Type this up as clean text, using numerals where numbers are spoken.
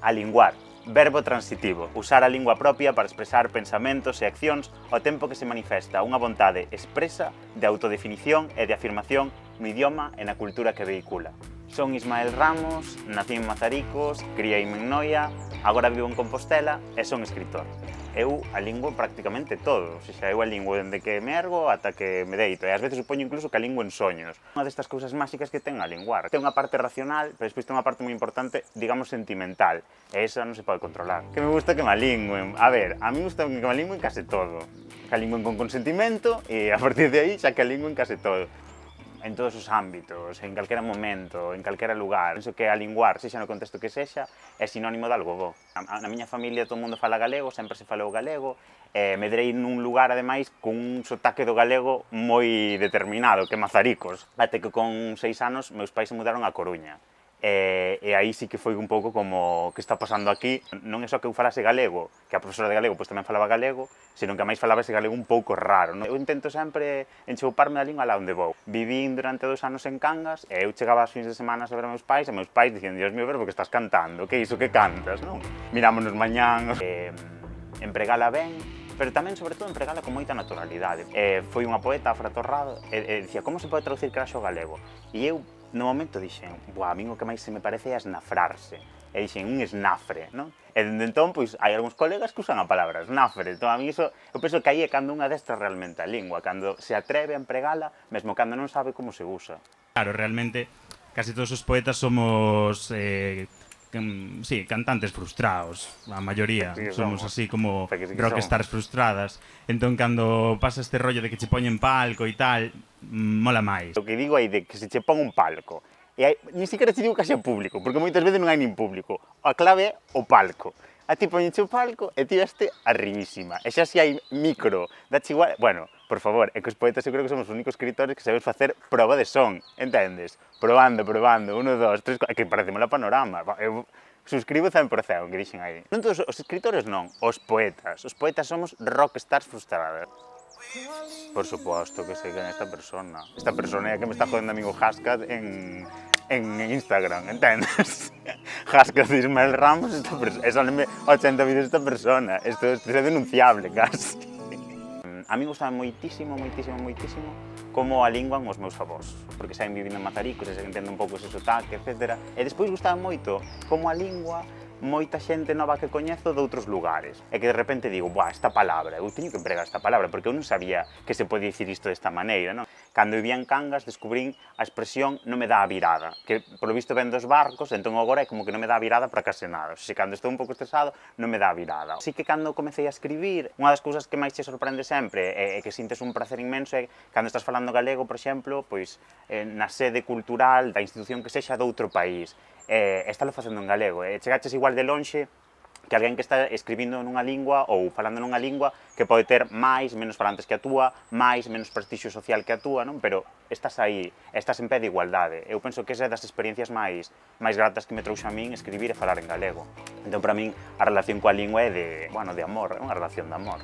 Alinguar. Verbo transitivo. Usar a lingua propia para expresar pensamentos e accións ao tempo que se manifesta unha vontade expresa de autodefinición e de afirmación no idioma e na cultura que vehicula. Son Ismael Ramos, nací en Mazaricos, criei-me en Noia, agora vivo en Compostela e son escritor. Eu alingo prácticamente todo, eu alingo dende que me ergo ata que me deito, e ás veces supoño incluso que alingo en soños. Unha destas cousas máxicas que ten a linguar. Ten unha parte racional, pero despois ten unha parte moi importante, digamos, sentimental, e esa non se pode controlar. Que me gusta que me alinguen. A ver, a mí me gusta que me alinguen case todo. Que alinguen con consentimento, e a partir de aí xa que alinguen case todo. En todos os ámbitos, en calquera momento, en calquera lugar. Penso que alinguar, sexa no contexto que sexa, é sinónimo de algo bo. Na miña familia todo o mundo fala galego, sempre se falou galego, e medrei nun lugar, ademais, con un sotaque do galego moi determinado, que Mazaricos. Até que con 6 anos meus pais se mudaron a Coruña. E aí sí que foi un pouco como que está pasando aquí. Non é só que eu falase galego, que a profesora de galego pois tamén falaba galego, senón que a máis falaba ese galego un pouco raro. Eu intento sempre enchouparme da lingua lá onde vou. Vivín durante 2 anos en Cangas, e eu chegaba ás fins de semana a ver a meus pais dicían, Dios mío, pero que estás cantando? Que iso que cantas, non? Mirámonos mañán, empregala ben, pero tamén, sobre todo, empregala con moita naturalidade. Foi unha poeta, Fra Torrado, e dicía, como se pode traducir craxo galego? E eu, no momento, dixen, a mí o que máis se me parece é esnafrarse. E dixen, un esnafre, non? E dende entón, pois, hai algúns colegas que usan a palabra esnafre. Entón, a mí iso, eu penso que aí é cando unha destas realmente a lingua, cando se atreve a empregala, mesmo cando non sabe como se usa. Claro, realmente, casi todos os poetas somos... sí, cantantes frustrados, a maioría, sí, somos así como rockstars frustradas. Entón, cando pasa este rollo de que che poñen palco e tal, mola máis. O que digo aí de que se che pon un palco, e hai, ni siquiera te digo que xa público, porque moitas veces non hai nin público. A clave é o palco. A ti poñenche o palco e ti veste arribísima. E xa se hai micro, dache igual... Bueno, por favor, é que os poetas eu creo que somos os únicos escritores que sabemos facer proba de son, entendes? Probando, 1, 2, 3, que parecemos a Panorama. Eu suscribo 100%, que dixen aí. Non todos os escritores non, os poetas. Os poetas somos rockstars frustradas. Por suposto que sei quen é esta persona. Esta persona é a que me está jodendo a mí o Hascat en Instagram, entendes? Hascat de Ismael Ramos, esa non me 80 vídeos esta persona. Isto é denunciable, casi. A mí gustaba moitísimo como alinguan os meus avós, porque saen vivindo en Mazaricos, e se entende un pouco ese sotaque, etc. E despois gustaba moito como a lingua moita xente nova que coñezo de outros lugares. E que de repente digo, esta palabra, eu teño que empregar esta palabra, porque eu non sabía que se pode dicir isto desta maneira, non? Cando vivía en Cangas descubrín a expresión non me dá a virada, que polo visto ven dos barcos, entón agora é como que non me dá a virada para case nada. Se cando estou un pouco estresado non me dá a virada. Así que cando comecei a escribir, unha das cousas que máis te sorprende sempre é que sintes un prazer inmenso é cando estás falando galego, por exemplo, pois na sede cultural da institución que sexa doutro país. Estalo facendo en galego, chegaches igual de lonxe que alguén que está escribindo nunha lingua ou falando nunha lingua que pode ter máis, menos falantes que a túa, máis, menos prestixio social que a túa, non? Pero estás aí, estás en pé de igualdade. Eu penso que esa é das experiencias máis gratas que me trouxe a min escribir e falar en galego. Entón, para min, a relación coa lingua é de amor, é unha relación de amor.